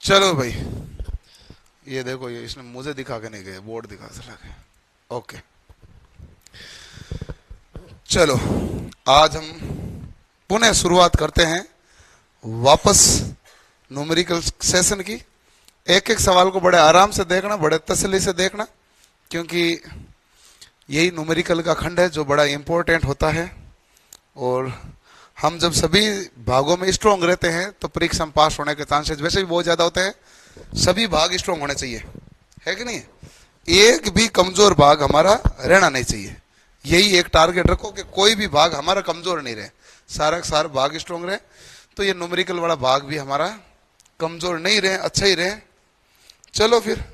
चलो भाई, ये देखो, ये इसने मुझे दिखा के नहीं गए, बोर्ड दिखा चला गया। ओके, चलो आज हम पुनः शुरुआत करते हैं वापस न्यूमेरिकल सेशन की। एक एक सवाल को बड़े आराम से देखना, बड़े तसल्ली से देखना, क्योंकि यही न्यूमेरिकल का खंड है जो बड़ा इंपॉर्टेंट होता है। और हम जब सभी भागों में स्ट्रोंग रहते हैं तो परीक्षा में पास होने के चांसेस वैसे भी बहुत ज्यादा होते हैं। सभी भाग स्ट्रोंग होने चाहिए, है कि नहीं? एक भी कमजोर भाग हमारा रहना नहीं चाहिए। यही एक टारगेट रखो कि कोई भी भाग हमारा कमजोर नहीं रहे, सारा सारा भाग स्ट्रोंग रहे। तो ये न्यूमेरिकल वाला भाग भी हमारा कमजोर नहीं रहे, अच्छा ही रहे। चलो फिर,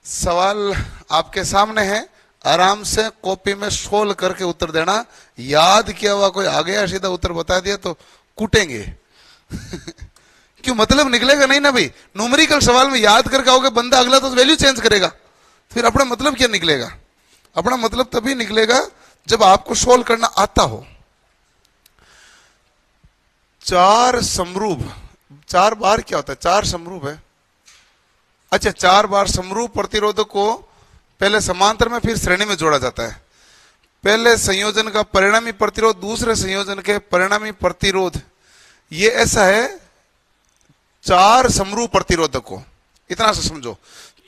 सवाल आपके सामने है, आराम से कॉपी में सोल करके उत्तर देना। याद किया हुआ कोई आ गया सीधा उत्तर बता दिया तो कूटेंगे क्यों? मतलब निकलेगा नहीं ना भाई। न्यूमेरिकल सवाल में याद करके आओगे, बंदा अगला तो वैल्यू चेंज करेगा, फिर अपना मतलब क्या निकलेगा? अपना मतलब तभी निकलेगा जब आपको सोल्व करना आता हो। चार समरूप, चार बार क्या होता है? चार समरूप है। अच्छा, चार बार समरूप प्रतिरोधक को पहले समांतर में फिर श्रेणी में जोड़ा जाता है। पहले संयोजन का परिणामी प्रतिरोध दूसरे संयोजन के परिणामी प्रतिरोध, ये ऐसा है। चार समरूप प्रतिरोधक को, इतना सा समझो,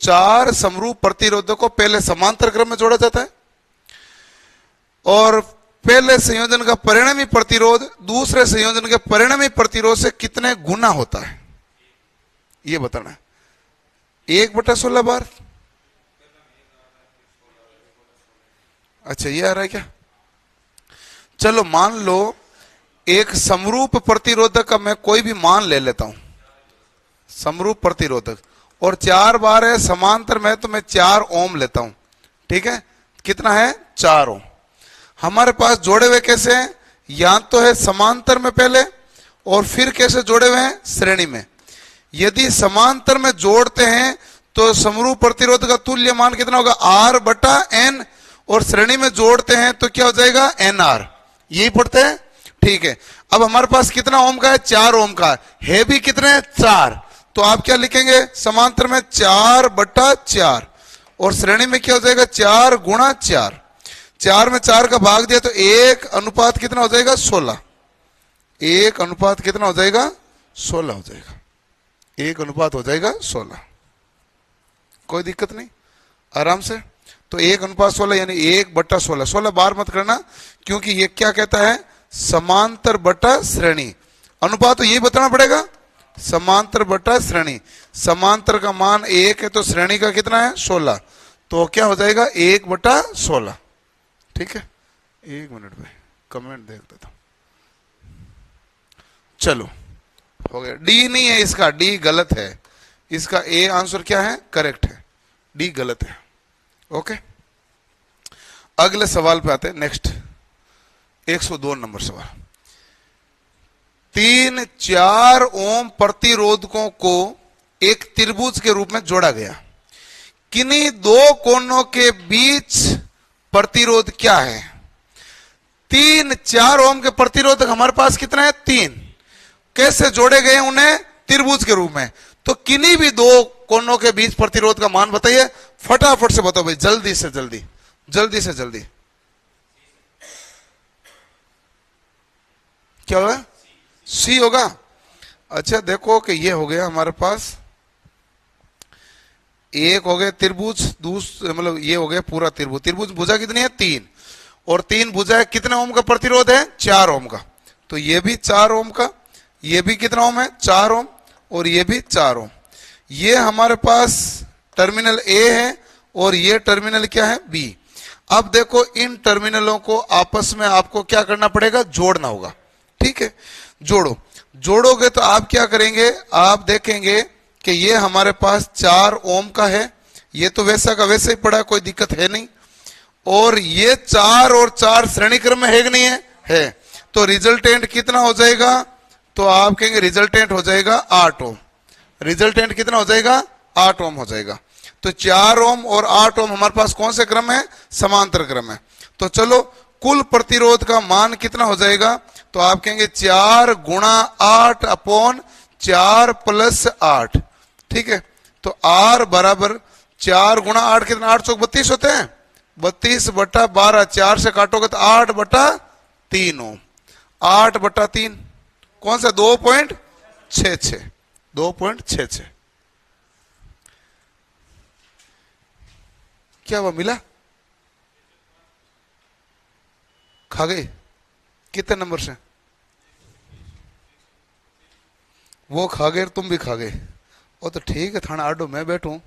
चार समरूप प्रतिरोधक को पहले समांतर क्रम में जोड़ा जाता है और पहले संयोजन का परिणामी प्रतिरोध दूसरे संयोजन के परिणामी प्रतिरोध से कितने गुना होता है, ये बताना है। 1/16 बार। अच्छा, ये आ रहा है क्या? चलो मान लो एक समरूप प्रतिरोधक का मैं कोई भी मान ले लेता हूं, समरूप प्रतिरोधक, और 4 बार है समांतर में, तो मैं 4 ओम लेता हूं। ठीक है, कितना है? 4 ओम। हमारे पास जोड़े हुए कैसे हैं? या तो है समांतर में पहले, और फिर कैसे जोड़े हुए हैं? श्रेणी में। यदि समांतर में जोड़ते हैं तो समरूप प्रतिरोध का तुल्य मान कितना होगा? R/N, और श्रेणी में जोड़ते हैं तो क्या हो जाएगा? NR। यही पढ़ते हैं, ठीक है। अब हमारे पास कितना ओम का है? 4 ओम का है भी कितने? 4। तो आप क्या लिखेंगे? समांतर में 4/4, और श्रेणी में क्या हो जाएगा? 4 × 4। 4 में 4 का भाग दिया तो 1 अनुपात कितना हो जाएगा? 16। 1 अनुपात कितना हो जाएगा? 16 हो जाएगा। 1 अनुपात हो जाएगा 16। कोई दिक्कत नहीं, आराम से। तो 1 अनुपात 16 यानी 1/16। 16 बार मत करना, क्योंकि ये क्या कहता है? समांतर बटा श्रेणी। अनुपात तो यही बताना पड़ेगा, समांतर बटा श्रेणी। समांतर का मान 1 है तो श्रेणी का कितना है? 16। तो क्या हो जाएगा? 1/16। ठीक है, 1 मिनट में कमेंट देख देता हूं। चलो, हो गया। डी नहीं है इसका, डी गलत है। इसका ए आंसर क्या है? करेक्ट है, डी गलत है। ओके, अगले सवाल पे आते हैं। नेक्स्ट 102 नंबर सवाल। 3-4 ओम प्रतिरोधकों को एक त्रिभुज के रूप में जोड़ा गया। किन्हीं दो कोनों के बीच प्रतिरोध क्या है? 3-4 ओम के प्रतिरोधक हमारे पास कितना है? 3। कैसे जोड़े गए उन्हें? त्रिभुज के रूप में। तो किन्हीं भी दो कोनों के बीच प्रतिरोध का मान बताइए, फटाफट से बताओ भाई, जल्दी से जल्दी, जल्दी से जल्दी। क्या होगा? सी होगा। अच्छा देखो कि ये हो गया हमारे पास, एक हो गया त्रिभुज, दूसरा मतलब ये हो गया पूरा त्रिभुज। त्रिभुज भुजा कितनी है? 3, और 3 भुजा है, कितने ओम का प्रतिरोध है? 4 ओम का। तो ये भी 4 ओम का, ये भी कितना ओम है? 4 ओम, और ये भी 4 ओम। ये हमारे पास टर्मिनल ए है और ये टर्मिनल क्या है? बी। अब देखो, इन टर्मिनलों को आपस में आपको क्या करना पड़ेगा? जोड़ना होगा। ठीक है, जोड़ो। जोड़ोगे तो आप क्या करेंगे? आप देखेंगे कि ये हमारे पास 4 ओम का है, ये तो वैसा का वैसे ही पड़ा, कोई दिक्कत है नहीं। और ये 4 और 4 श्रेणी क्रम में है कि नहीं है? है। तो रिजल्टेंट कितना हो जाएगा? तो आप कहेंगे रिजल्टेंट हो जाएगा 8 ओम। रिजल्टेंट कितना हो जाएगा? 8 ओम हो जाएगा। तो 4 ओम और 8 ओम हमारे पास कौन से क्रम है? समांतर क्रम है। तो चलो, कुल प्रतिरोध का मान कितना हो जाएगा? तो आप कहेंगे 4 × 8/4 + 8। ठीक है, तो आर बराबर 4 गुणा 8 कितना, 8 चौक 32 होते हैं, 32/12, 4 से काटोगे तो 8/3 ओम। 8/3 कौन सा, 2.66, 2.66। क्या हुआ, मिला, खा गए कितने नंबर से, वो खा गए तुम भी खा गए, वो तो ठीक है, थाना आडो मैं बैठूं,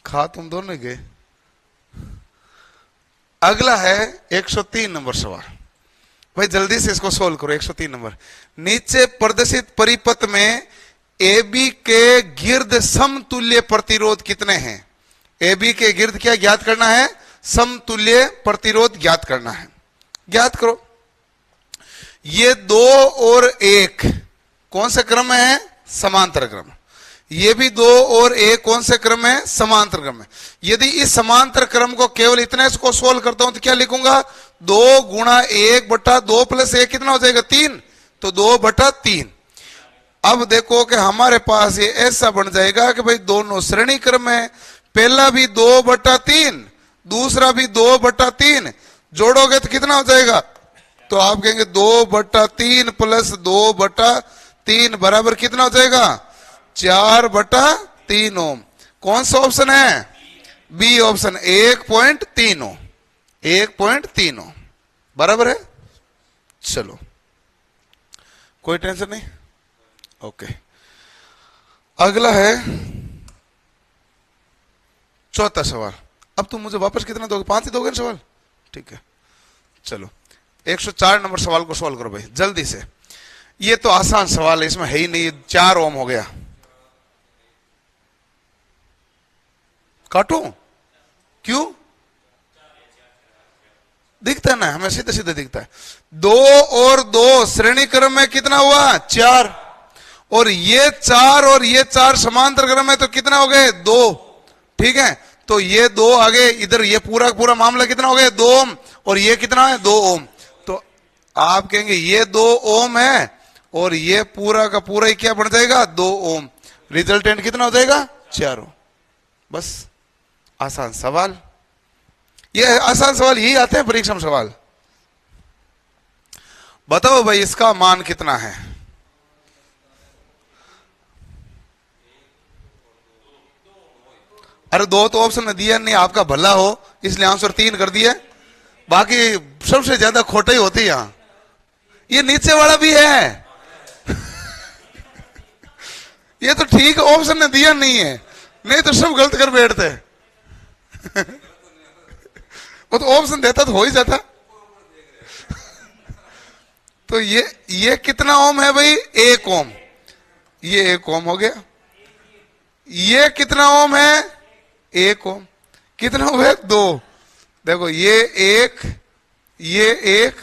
खा तुम दोनों गए। अगला है 103 नंबर सवाल, भाई जल्दी से इसको सोल्व करो। 103 नंबर, नीचे प्रदर्शित परिपथ में AB के गिर्द समतुल्य प्रतिरोध कितने हैं। AB के गिर्द क्या ज्ञात करना है, समतुल्य प्रतिरोध ज्ञात करना है, ज्ञात करो। ये 2 और 1 कौन से क्रम में है, समांतर क्रम। ये भी 2 और 1 कौन से क्रम है, समांतर क्रम है। यदि इस समांतर क्रम को केवल इतने को सोल्व करता हूं तो क्या लिखूंगा, 2 गुणा 1/2 प्लस 1 कितना हो जाएगा, 3, तो 2/3। अब देखो कि हमारे पास ये ऐसा बन जाएगा कि भाई दोनों श्रेणी क्रम है, पहला भी 2/3, दूसरा भी 2/3, जोड़ोगे तो कितना हो जाएगा, तो आप कहेंगे 2/3 प्लस 2/3 बराबर कितना हो जाएगा, 4/3 ओम। कौन सा ऑप्शन है, बी ऑप्शन, 1.3 ओम, 1.3 ओम बराबर है। चलो कोई टेंशन नहीं, ओके। अगला है चौथा सवाल। अब तुम मुझे वापस कितना दोगे, 5 ही दोगे ना सवाल, ठीक है। चलो 104 नंबर सवाल को सॉल्व करो भाई जल्दी से। ये तो आसान सवाल है, इसमें है ही नहीं, 4 ओम हो गया। काटू क्यों, दिखता है ना हमें, सीधे सीधे दिखता है। 2 और 2 श्रेणी क्रम में कितना हुआ, 4, और ये 4 और ये 4 समांतर क्रम में, तो कितना हो गए, 2, ठीक है। तो ये 2 आगे, इधर ये पूरा पूरा मामला कितना हो गया, 2 ओम, और ये कितना है, 2 ओम। तो आप कहेंगे ये 2 ओम है और ये पूरा का पूरा ही क्या बन जाएगा, 2 ओम। रिजल्टेंट कितना हो जाएगा, 4 ओम। बस आसान सवाल, ये आसान सवाल यही आते हैं परीक्षा में सवाल। बताओ भाई इसका मान कितना है, अरे 2 तो ऑप्शन में दिया नहीं, आपका भला हो इसलिए आंसर 3 कर दिया, बाकी सबसे ज्यादा खोटा ही होती है यहां। ये नीचे वाला भी है ये तो ठीक ऑप्शन ने दिया नहीं है, नहीं तो सब गलत कर बैठते वो तो ऑप्शन देता तो हो ही जाता तो ये कितना ओम है भाई, 1 ओम, ये 1 ओम हो गया। ये कितना ओम है, 1 ओम, कितना हो गया, 2। देखो ये 1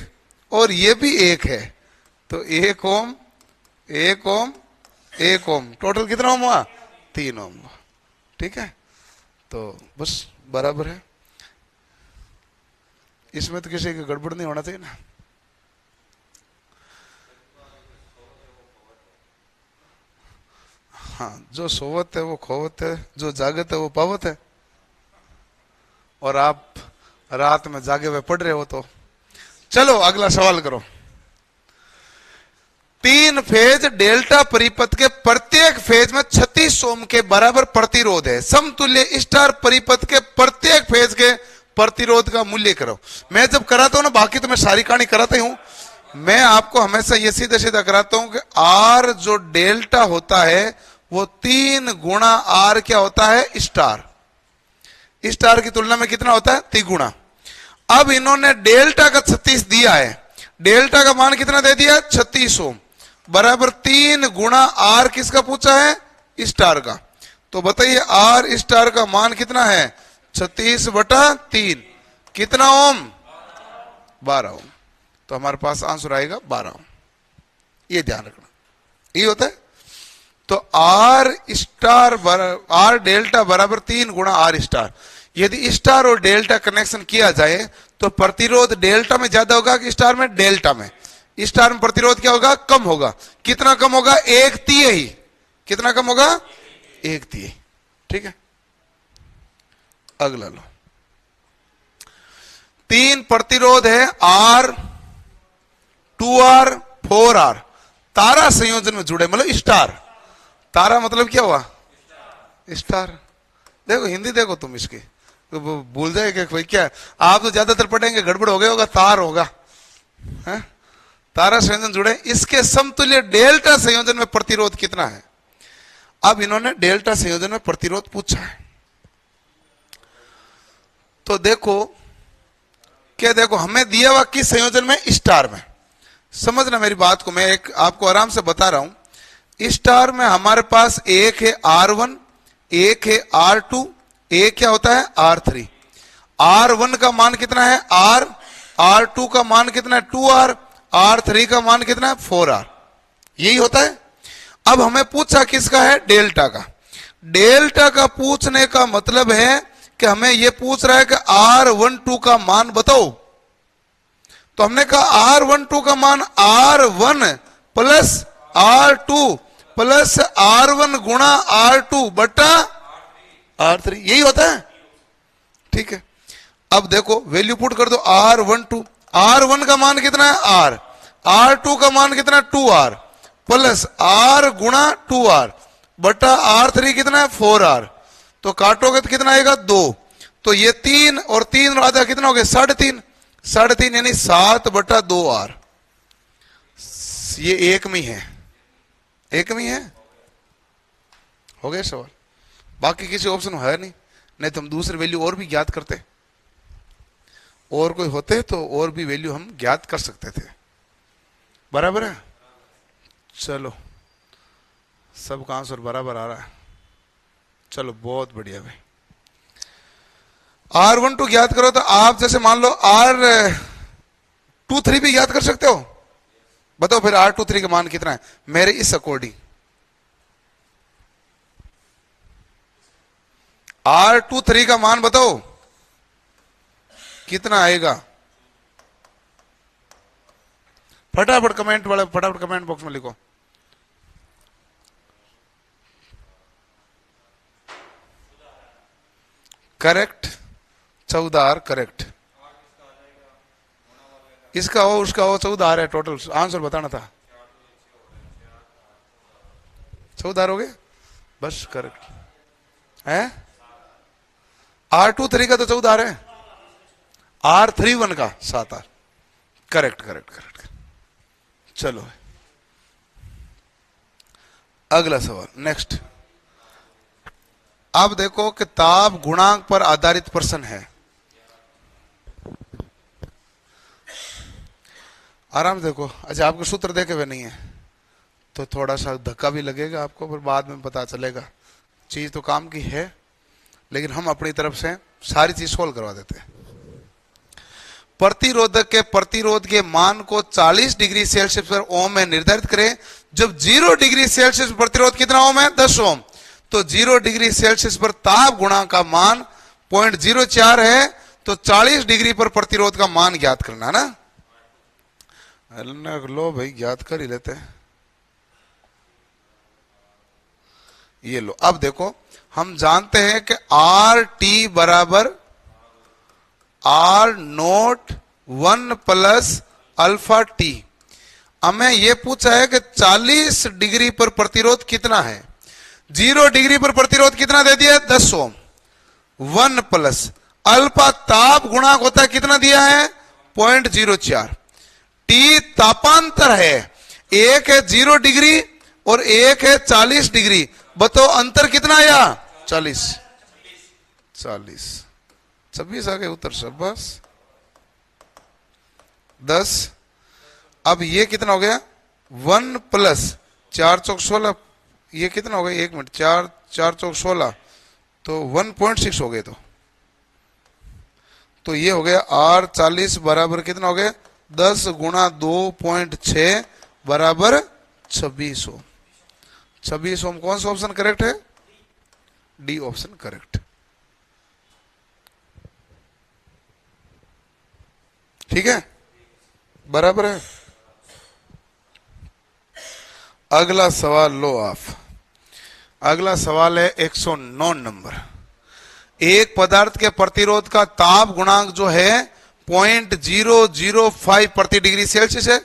और ये भी 1 है, तो 1 ओम 1 ओम 1 ओम, टोटल कितना ओम हुआ, 3 ओम हुआ, ठीक है। तो बस बराबर है, इसमें तो किसी की गड़बड़ नहीं होना चाहिए ना। हाँ, जो सोवत है वो खोवत है, जो जागत है वो पावत है, और आप रात में जागे हुए पढ़ रहे हो। तो चलो अगला सवाल करो। 3 फेज डेल्टा परिपथ के प्रत्येक फेज में 36 ओम के बराबर प्रतिरोध है, समतुल्य स्टार परिपथ के प्रत्येक फेज के प्रतिरोध का मूल्य करो। मैं जब कराता हूं ना, बाकी तो मैं सारी कहानी कराता ही हूं, मैं आपको हमेशा ये सीधा सीधा कराता हूं कि आर जो डेल्टा होता है वो 3 गुणा आर क्या होता है, स्टार। स्टार की तुलना में कितना होता है, 3 गुणा। अब इन्होंने डेल्टा का 36 दिया है, डेल्टा का मान कितना दे दिया, 36 ओम बराबर 3 गुणा आर किसका पूछा है, स्टार का। तो बताइए आर स्टार का मान कितना है, 36/3, कितना ओम, 12 ओम। तो हमारे पास आंसर आएगा 12 ओम, ये ध्यान रखना, ये होता है। तो आर स्टार आर डेल्टा बराबर 3 गुणा आर स्टार। यदि स्टार और डेल्टा कनेक्शन किया जाए तो प्रतिरोध डेल्टा में ज्यादा होगा कि स्टार में, डेल्टा में। स्टार में प्रतिरोध क्या होगा? कम होगा। कितना कम होगा? 1/3। कितना कम होगा? 1/3। ठीक है, अगला लो। 3 प्रतिरोध है R, 2R, 4R, तारा संयोजन में जुड़े, मतलब स्टार। तारा मतलब क्या हुआ? स्टार। देखो हिंदी देखो तुम इसकी, तो भूल जाएगा भाई क्या, आप तो ज्यादातर पढ़ेंगे गड़बड़ हो गया होगा, तार होगा है? तारा संयोजन जुड़े, इसके समतुल्य डेल्टा संयोजन में प्रतिरोध कितना है? अब इन्होंने डेल्टा संयोजन में प्रतिरोध पूछा है। तो देखो क्या, देखो हमें दिया हुआ किस संयोजन में? स्टार में। समझना मेरी बात को, मैं एक आपको आराम से बता रहा हूं। स्टार में हमारे पास एक है R1, एक है R2, एक क्या होता है? R3। R1 का मान कितना है? R, R2 का मान कितना है? 2R, R3 का मान कितना है? 4R। यही होता है। अब हमें पूछा किसका है? डेल्टा का। डेल्टा का पूछने का मतलब है कि हमें यह पूछ रहा है कि R12 का मान बताओ। तो हमने कहा R12 का मान R1 plus R2 plus R1 गुणा R2 बटा R3, यही होता है। ठीक है, अब देखो वैल्यू पुट कर दो। R12, R1 का मान कितना है? R, R2 का मान कितना है? 2R प्लस R गुणा 2R बटा R3 कितना है? 4R। तो काटोगे तो कितना आएगा? 2। तो ये 3 और 3 आधा कितना हो गया? 3.5। 3.5 यानी 7/2R। ये एक में है, एक में है। हो गया सवाल, बाकी किसी ऑप्शन है नहीं तो हम दूसरी वैल्यू और भी ज्ञात करते, और कोई होते तो और भी वैल्यू हम ज्ञात कर सकते थे। बराबर है? चलो, सबका आंसर बराबर आ रहा है। चलो बहुत बढ़िया भाई। R12 ज्ञात करो तो आप जैसे मान लो R23 भी ज्ञात कर सकते हो। बताओ फिर R23 का मान कितना है मेरे इस अकॉर्डिंग? R23 का मान बताओ कितना आएगा? फटाफट कमेंट वाले, फटाफट कमेंट बॉक्स में लिखो। Correct, 14R correct. इसका हो उसका हो, 14R है टोटल। आंसर बताना था। 14R हो गए बस, करेक्ट है। R23 का तो 14R है, R31 का 7R। Correct correct correct. चलो अगला सवाल, नेक्स्ट। अब देखो कि ताप गुणांक पर आधारित प्रश्न है। आराम से देखो। अच्छा, आपको सूत्र देखे हुए नहीं है तो थोड़ा सा धक्का भी लगेगा आपको, पर बाद में पता चलेगा। चीज तो काम की है, लेकिन हम अपनी तरफ से सारी चीज सोल्व करवा देते हैं। प्रतिरोधक के प्रतिरोध के मान को 40 डिग्री सेल्सियस पर ओम में निर्धारित करें। जब 0 डिग्री सेल्सियस पर प्रतिरोध कितना ओम है? 10 ओम। तो 0 डिग्री सेल्सियस पर ताप गुणांक का मान 0.04 है। तो 40 डिग्री पर प्रतिरोध का मान ज्ञात करना ना। लो भाई, ज्ञात कर ही लेते हैं। ये लो, अब देखो हम जानते हैं कि आर टी बराबर R01 प्लस अल्फा टी। हमें यह पूछा है कि 40 डिग्री पर प्रतिरोध कितना है। 0 डिग्री पर प्रतिरोध कितना दे दिया? 10 ओम। 1 प्लस अल्फा ताप गुणांक होता है, कितना दिया है? 0.04। टी तापांतर है, एक है 0 डिग्री और एक है 40 डिग्री। बताओ अंतर कितना आया? 40। 26 आ गए उत्तर सब, बस 10। अब ये कितना हो गया? 1 प्लस 4 चौक 16। ये कितना हो गया? 1 मिनट, 4 चौक 16 तो 1.6 हो गए। तो ये हो गया R40 बराबर कितना हो गया? 10 गुणा 2.6 बराबर 26 ओम। 26 ओम। कौन सा ऑप्शन करेक्ट है? D option correct. ठीक है, बराबर है। अगला सवाल लो आप। अगला सवाल है 109 नंबर। एक पदार्थ के प्रतिरोध का ताप गुणांक जो है 0.005 प्रति डिग्री सेल्सियस है।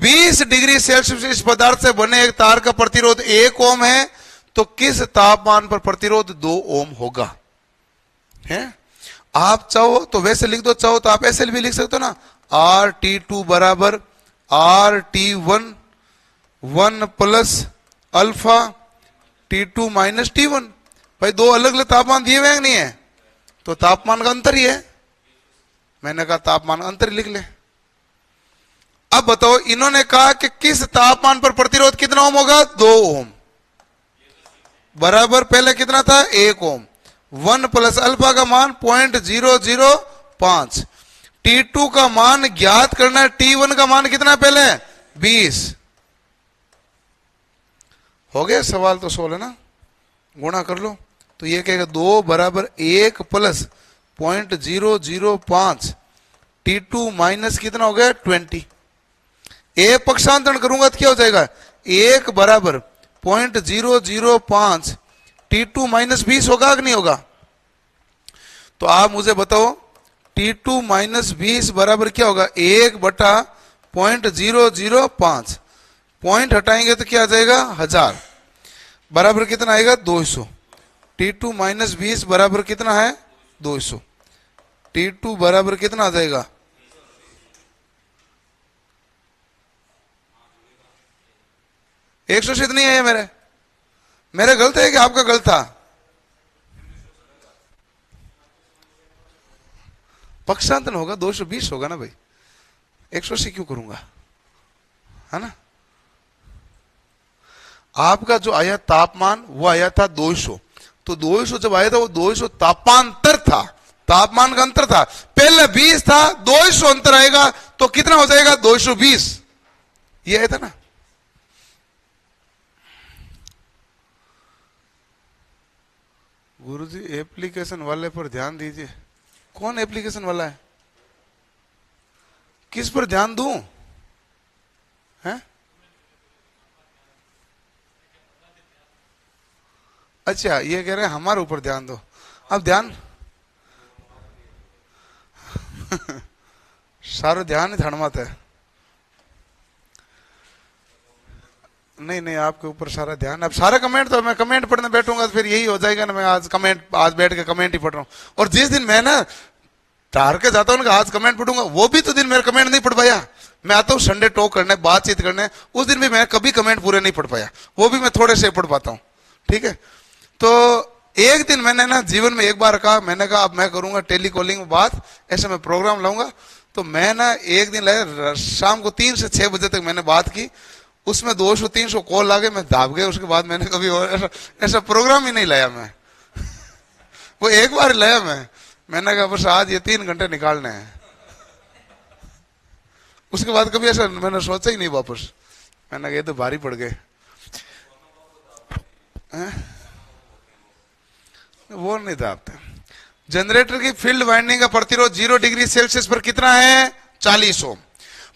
20 डिग्री सेल्सियस इस पदार्थ से बने एक तार का प्रतिरोध 1 ओम है, तो किस तापमान पर प्रतिरोध 2 ओम होगा? है आप चाहो तो वैसे लिख दो, चाहो तो आप ऐसे भी लिख सकते हो ना, RT2 बराबर RT1 1 plus alpha T2 minus T1। भाई दो अलग अलग तापमान दिए हुए हैं नहीं है, तो तापमान का अंतर ही है। मैंने कहा तापमान का अंतर ही लिख ले। अब बताओ, इन्होंने कहा कि किस तापमान पर प्रतिरोध कितना ओम होगा? 2 ओम बराबर पहले कितना था? 1 ओम। 1 प्लस अल्फा का मान 0.005। T2 का मान ज्ञात करना है। T1 का मान कितना है पहले? 20। हो गया सवाल तो 16 ना, गुणा कर लो तो ये कहेगा 2 बराबर 1 प्लस 0.005। T2 माइनस कितना हो गया? 20। ए पक्षांतरण करूंगा तो क्या हो जाएगा? 1 बराबर 0.005 T2 माइनस 20 होगा कि नहीं होगा? तो आप मुझे बताओ T2 माइनस 20 बराबर क्या होगा? 1 बटा 0.005। पॉइंट हटाएंगे तो क्या आ जाएगा? 1000 बराबर कितना आएगा? 200। T2 माइनस 20 बराबर कितना है? 200। T2 बराबर कितना आ जाएगा? एक सौ नहीं है मेरे गलत है कि आपका गलत था? पक्षांतरण होगा 220 होगा ना भाई, 180 क्यों करूंगा, है ना? आपका जो आया तापमान वो आया था 200, तो 200 जब आया था वो 200 तापांतर था, तापमान का अंतर था। पहले 20 था, 200 अंतर आएगा तो कितना हो जाएगा? 220। ये आया था ना। गुरुजी एप्लीकेशन वाले पर ध्यान दीजिए। कौन एप्लीकेशन वाला है? किस पर ध्यान दूं? हैं? अच्छा, ये कह रहे हैं हमारे ऊपर ध्यान दो। अब ध्यान सारा ध्यान ही थड़मत है। नहीं आपके ऊपर सारा ध्यान। अब सारा कमेंट तो मैं कमेंट पढ़ने बैठूंगा तो फिर यही हो जाएगा ना, मैं आज बैठ के कमेंट ही पढ़ रहा हूं। और जिस दिन मैं ना तार के जाता हूं आज कमेंट पढ़ूंगा, वो भी तो दिन मेरा कमेंट नहीं पढ़ पाया। मैं आता हूँ संडे टॉक करने, बातचीत करने, उस दिन भी मैं कभी कमेंट पूरे नहीं पढ़ पाया, वो भी मैं थोड़े से पढ़ पाता हूँ। ठीक है, तो एक दिन मैंने ना जीवन में एक बार कहा, मैंने कहा अब मैं करूंगा टेलीकॉलिंग में बात, ऐसे मैं प्रोग्राम लाऊंगा। तो मैं ना एक दिन लाया, शाम को 3 से 6 बजे तक मैंने बात की, उसमें 200-300 कॉल आ गए, मैं दाब गया। उसके बाद मैंने कभी ऐसा प्रोग्राम ही नहीं लाया मैं वो एक बार लाया मैंने कहा बस आज ये 3 घंटे निकालने हैं। उसके बाद कभी ऐसा मैंने सोचा ही नहीं वापस। मैंने कहा ये तो भारी पड़ गए। वो नहीं दाबते। जनरेटर की फील्ड वाइंडिंग का प्रतिरोध 0 डिग्री सेल्सियस पर कितना है? 40 ओम।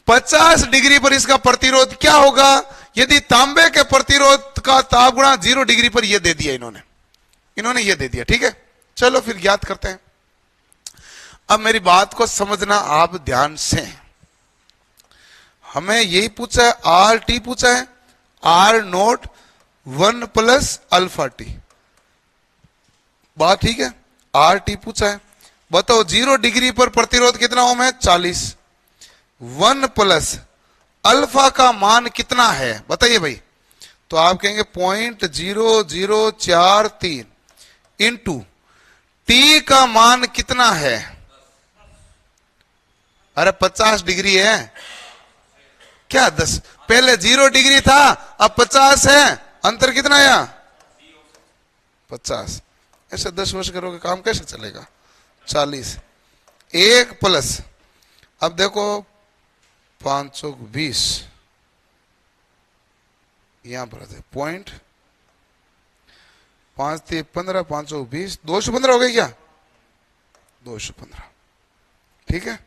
50 डिग्री पर इसका प्रतिरोध क्या होगा? यदि तांबे के प्रतिरोध का ताप गुणा 0 डिग्री पर यह दे दिया इन्होंने ये दे दिया। ठीक है, चलो फिर ज्ञात करते हैं। अब मेरी बात को समझना आप ध्यान से। हमें यही पूछा है, आर टी पूछा है, R naught 1 plus alpha T. बात ठीक है, आर टी पूछा है। बताओ 0 डिग्री पर प्रतिरोध कितना ओम है? 40। 1 प्लस अल्फा का मान कितना है बताइए भाई? तो आप कहेंगे 0.0043 इंटू टी का मान कितना है? अरे 50 डिग्री है क्या? 10 पहले 0 डिग्री था, अब 50 है। अंतर कितना आया? 50। ऐसे 10 वर्ष करोगे काम कैसे चलेगा? 40 1 प्लस, अब देखो 520 यहां पर है पॉइंट 5 × 15 520 215 हो गए क्या? 215। ठीक है,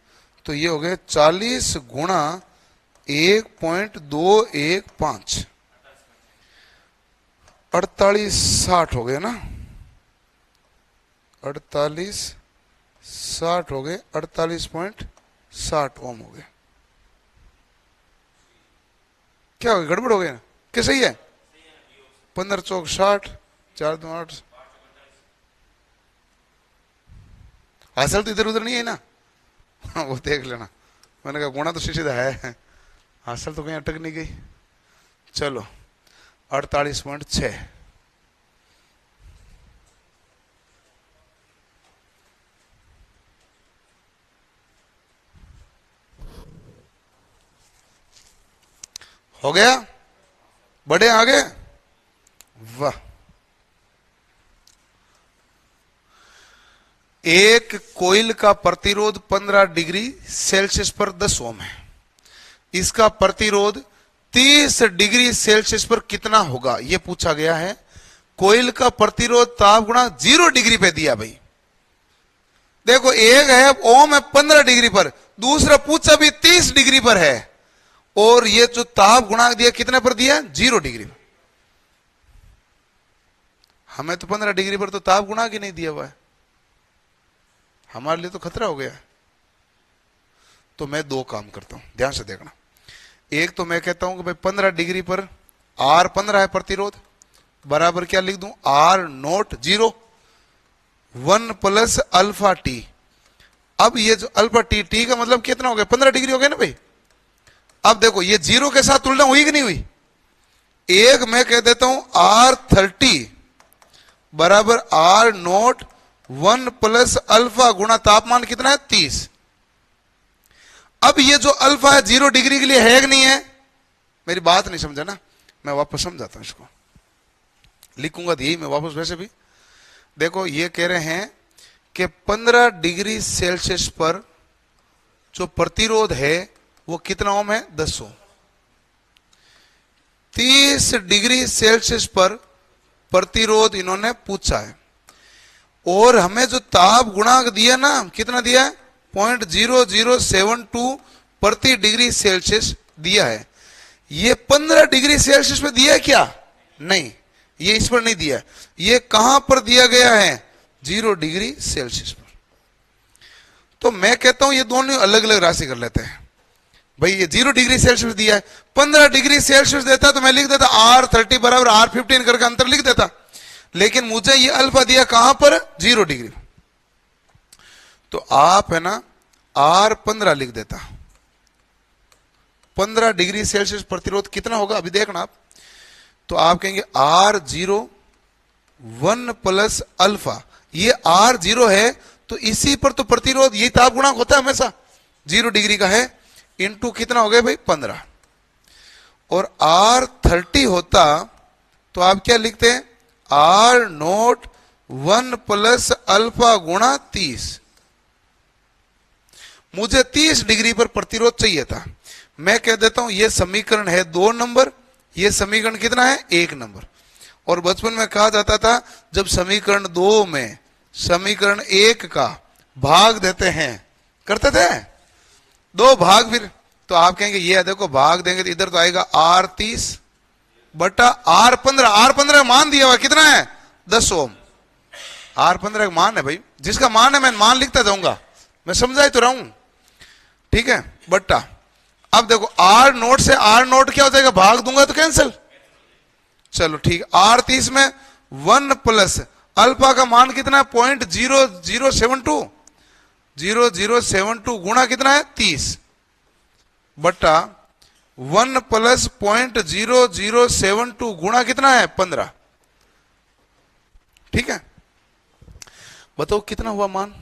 तो ये हो गए 40 गुणा 1.215 4860 हो गए ना, 4860 हो गए, 48.60 ओम हो गए। क्या हो गया, गड़बड़ हो गया क्या, सही है? 15 चौक 60, 4 2 8। हासिल तो इधर उधर नहीं है ना वो देख लेना, मैंने कहा गुणा तो सीधा है, हासिल तो कहीं अटक नहीं गई। चलो 48.6। हो गया, बड़े आगे, वाह। एक कोयल का प्रतिरोध 15 डिग्री सेल्सियस पर 10 ओम है, इसका प्रतिरोध 30 डिग्री सेल्सियस पर कितना होगा, यह पूछा गया है। कोयल का प्रतिरोध ताप गुणांक 0 डिग्री पे दिया भाई। देखो एक है ओम है 15 डिग्री पर, दूसरा पूछा भी 30 डिग्री पर है, और ये जो ताप गुणांक दिया कितने पर दिया, 0 डिग्री पर। हमें तो 15 डिग्री पर तो ताप गुणांक ही नहीं दिया हुआ है, हमारे लिए तो खतरा हो गया है। तो मैं दो काम करता हूं, ध्यान से देखना। एक तो मैं कहता हूं कि भाई 15 डिग्री पर R 15 है प्रतिरोध, बराबर क्या लिख दूं, R note 0 1 plus alpha T. अब ये जो अल्फा टी, टी का मतलब कितना हो गया, 15 डिग्री हो गया ना भाई। अब देखो ये 0 के साथ तुलना हुई कि नहीं हुई। एक मैं कह देता हूं R 30 बराबर R नोट 1 प्लस अल्फा गुणा तापमान कितना है 30। अब ये जो अल्फा है 0 डिग्री के लिए है कि नहीं है, मेरी बात नहीं समझा ना, मैं वापस समझाता हूं इसको, लिखूंगा तो यही मैं वापस। वैसे भी देखो ये कह रहे हैं कि 15 डिग्री सेल्सियस पर जो प्रतिरोध है वो कितना ओम है, 10 ओम। 30 डिग्री सेल्सियस पर प्रतिरोध इन्होंने पूछा है, और हमें जो ताप गुणांक दिया ना, कितना दिया है, 0.0072 प्रति डिग्री सेल्सियस दिया है। ये 15 डिग्री सेल्सियस पे दिया है क्या, नहीं, ये इस पर नहीं दिया। ये कहां पर दिया गया है, 0 डिग्री सेल्सियस पर। तो मैं कहता हूं ये दोनों अलग अलग राशि कर लेते हैं भाई। ये 0 डिग्री सेल्सियस दिया है, 15 डिग्री सेल्सियस देता तो मैं लिख देता R30 बराबर R15 करके अंतर लिख देता, लेकिन मुझे ये अल्फा दिया कहां पर, 0 डिग्री। तो आप है ना R15 लिख देता। 15 डिग्री सेल्सियस प्रतिरोध कितना होगा अभी देखना आप। तो आप कहेंगे R0 1 प्लस अल्फा, ये R0 है तो इसी पर तो प्रतिरोध, यही ताप गुणांक होता है हमेशा, 0 डिग्री का है, इंटू कितना हो गया भाई 15। और R30 होता तो आप क्या लिखते हैं, R नोट 1 प्लस अल्फा गुणा 30। मुझे 30 डिग्री पर प्रतिरोध चाहिए था। मैं कह देता हूं ये समीकरण है 2 नंबर, ये समीकरण कितना है, 1 नंबर। और बचपन में कहा जाता था जब समीकरण 2 में समीकरण 1 का भाग देते हैं, करते थे 2 भाग, फिर तो आप कहेंगे ये देखो भाग देंगे तो इधर तो आएगा R30 बटा R15। R15 मान दिया हुआ कितना है, 10 ओम। R15 का मान है भाई, जिसका मान है मैं मान लिखता जाऊंगा, मैं समझा तो रहा हूं, ठीक है, बट्टा। अब देखो R नोट से R नोट क्या हो जाएगा, भाग दूंगा तो कैंसिल, चलो ठीक। R30 में 1 प्लस अल्फा का मान कितना है, 0.0072, 0072 गुणा कितना है 30 बट्टा 1 प्लस 0.0072 गुणा कितना है 15। ठीक है, बताओ कितना हुआ मान।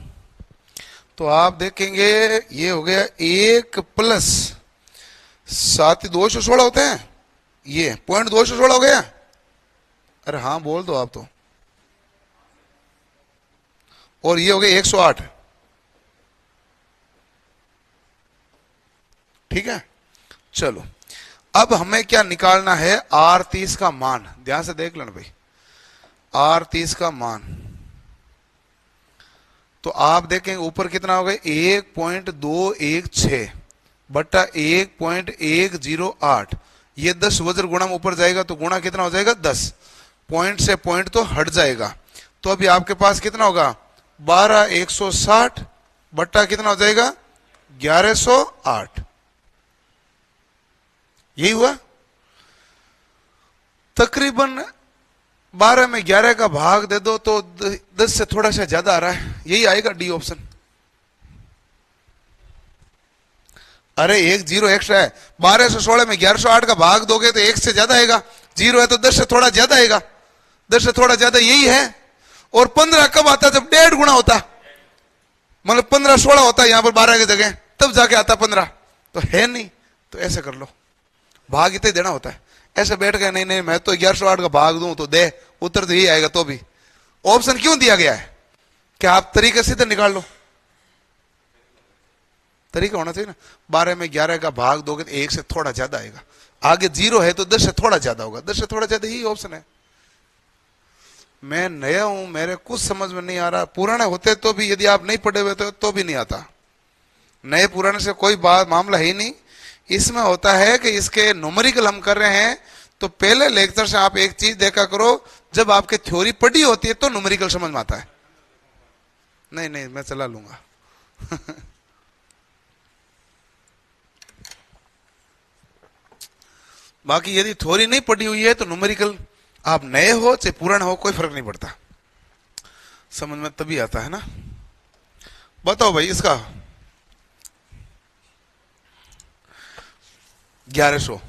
तो आप देखेंगे ये हो गया 1 प्लस 7 216 होते हैं, ये 0.216 हो गया। अरे हाँ बोल दो आप तो। और ये हो गया 108। ठीक है, चलो अब हमें क्या निकालना है, R30 का मान। ध्यान से देख लेना भाई, R30 का मान। तो आप देखेंगे ऊपर कितना हो गया, 1.216 बट्टा 1.108। ये 10 वज्र गुणा में ऊपर जाएगा तो गुणा कितना हो जाएगा 10। पॉइंट से पॉइंट तो हट जाएगा, तो अभी आपके पास कितना होगा 12,160 बट्टा कितना हो जाएगा 1108। यही हुआ। तकरीबन 12 में 11 का भाग दे दो तो 10 से थोड़ा सा ज्यादा आ रहा है, यही आएगा डी ऑप्शन। अरे एक जीरो एक्स्ट्रा है, 1216 में 1108 का भाग दोगे तो 1 से ज्यादा आएगा, जीरो है तो 10 से थोड़ा ज्यादा आएगा, 10 से थोड़ा ज्यादा यही है। और 15 कब आता जब 1.5 गुना होता, मतलब 15-16 होता है यहां पर 12 की जगह, तब जाके आता 15, तो है नहीं। तो ऐसे कर लो, भाग इतना देना होता है। ऐसे बैठ गए नहीं मैं तो 1108 का भाग दूं तो दे, उत्तर तो यही आएगा। तो भी ऑप्शन क्यों दिया गया है कि आप तरीके सीधे निकाल लो, तरीका होना चाहिए ना। 12 में 11 का भाग दोगे तो 1 से थोड़ा ज्यादा आएगा, आगे जीरो है तो 10 से थोड़ा ज्यादा होगा, 10 से थोड़ा ज्यादा, यही ऑप्शन है। मैं नया हूं, मेरे कुछ समझ में नहीं आ रहा, पुराने होते तो भी यदि आप नहीं पढ़े हुए तो भी नहीं आता। नए पुराने से कोई बात मामला ही नहीं। इसमें होता है कि इसके न्यूमेरिकल हम कर रहे हैं, तो पहले लेक्चर से आप एक चीज देखा करो, जब आपके थ्योरी पढ़ी होती है तो न्यूमेरिकल समझ में आता है। नहीं मैं चला लूंगा बाकी यदि थ्योरी नहीं पढ़ी हुई है तो न्यूमेरिकल आप नए हो चाहे पुराने हो कोई फर्क नहीं पड़ता, समझ में तभी आता है ना। बताओ भाई इसका 1100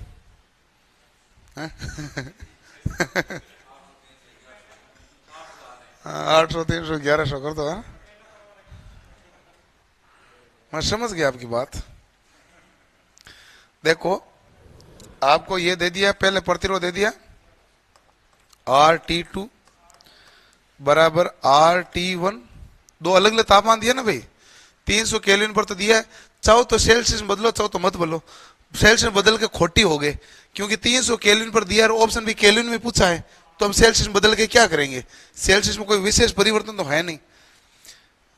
800 300 1100 कर दो। मैं समझ गया आपकी बात। देखो आपको ये दे दिया, पहले प्रतिरोध दे दिया RT2 बराबर RT1, दो अलग अलग तापमान दिया ना भाई, 300 केल्विन पर तो दिया है। चाहो तो सेल्सियस में बदलो, चाहो तो मत बदलो। सेल्सियस बदल के खोटी हो गए, क्योंकि 300 केल्विन पर दिया और ऑप्शन भी केल्विन में पूछा है, तो हम सेल्सियस बदल के क्या करेंगे, सेल्सियस में कोई विशेष परिवर्तन तो है नहीं।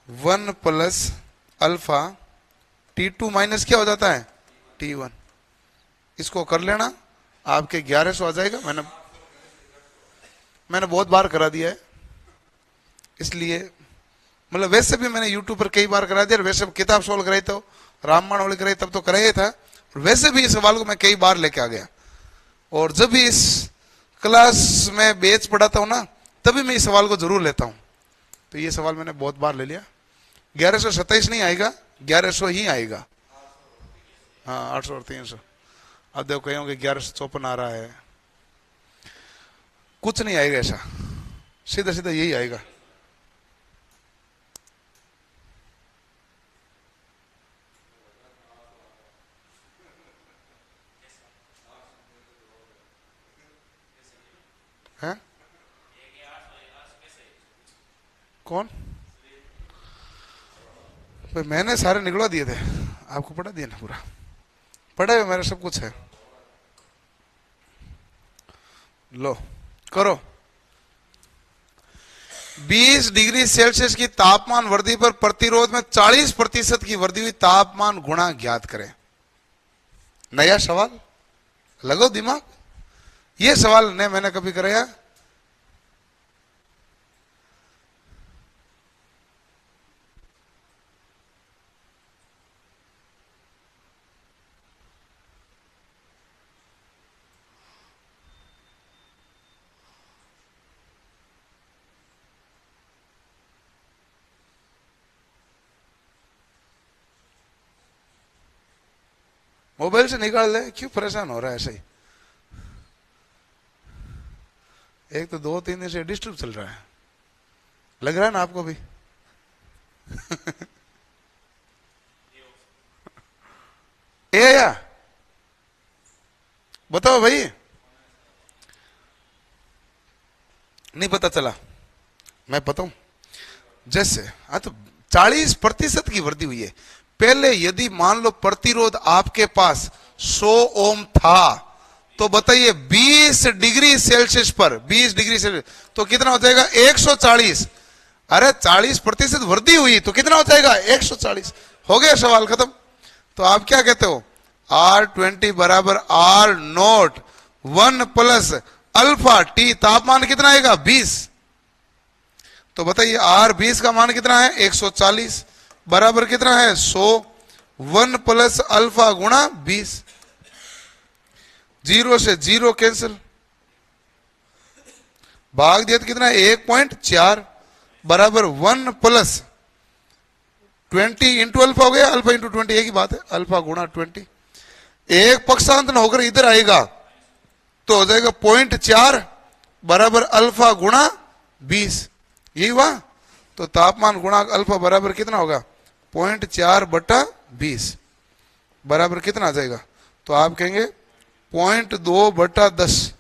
1 प्लस अल्फा T2 माइनस क्या हो जाता है T1, इसको कर लेना, आपके 1100 आ जाएगा। मैंने बहुत बार करा दिया है, इसलिए मतलब वैसे भी मैंने YouTube पर कई बार करा दिया, और वैसे किताब सोल्व कराई तो रामबाण वाली कराई तब तो कराया था, और वैसे भी इस सवाल को मैं कई बार लेके आ गया। और जब भी इस क्लास में बैच पढ़ाता हूँ ना, तभी मैं इस सवाल को जरूर लेता हूँ। तो ये सवाल मैंने बहुत बार ले लिया। 1127 नहीं आएगा, 1100 ही आएगा। हाँ 800 और 300। अब देखो कहीं होंगे 1154 आ रहा है, कुछ नहीं आएगा ऐसा, सीधा सीधा यही आएगा। है कौन भाई, मैंने सारे निकलवा दिए थे, आपको पढ़ा दिया ना, पूरा पढ़ा है मेरा, सब कुछ है। लो करो। 20 डिग्री सेल्सियस की तापमान वृद्धि पर प्रतिरोध में 40% की वृद्धि हुई, तापमान गुणा ज्ञात करें। नया सवाल, लगो दिमाग। ये सवाल ने मैंने कभी कराया? मोबाइल से निकाल ले, क्यों परेशान हो रहा है ऐसे ही? एक तो 2-3 दिन से डिस्टर्ब चल रहा है, लग रहा है ना आपको भी? ए या बताओ भाई, नहीं पता चला? मैं बताऊं, जैसे हाँ तो 40% की वृद्धि हुई है। पहले यदि मान लो प्रतिरोध आपके पास 100 ओम था, तो बताइए 20 डिग्री सेल्सियस पर, 20 डिग्री सेल्सियस तो कितना हो जाएगा 140। अरे 40% वृद्धि हुई तो कितना हो जाएगा 140। हो गया सवाल खत्म। तो आप क्या कहते हो, R20 बराबर R note 1 plus alpha T तापमान कितना आएगा 20। तो बताइए आर 20 का मान कितना है 140 बराबर कितना है 100। 1 प्लस अल्फा गुणा 20। 0 से 0 कैंसिल, भाग दिया तो कितना है 1.4 बराबर 1 प्लस 20 इंटू अल्फा हो गया, अल्फा इंटू 20 एक ही बात है, अल्फा गुणा 20। एक पक्षांतर होकर इधर आएगा तो हो जाएगा 0.4 बराबर अल्फा गुणा 20। यही हुआ। तो तापमान गुणा अल्फा बराबर कितना होगा 0.4 बटा 20 बराबर कितना आ जाएगा। तो आप कहेंगे 0.2 बटा 10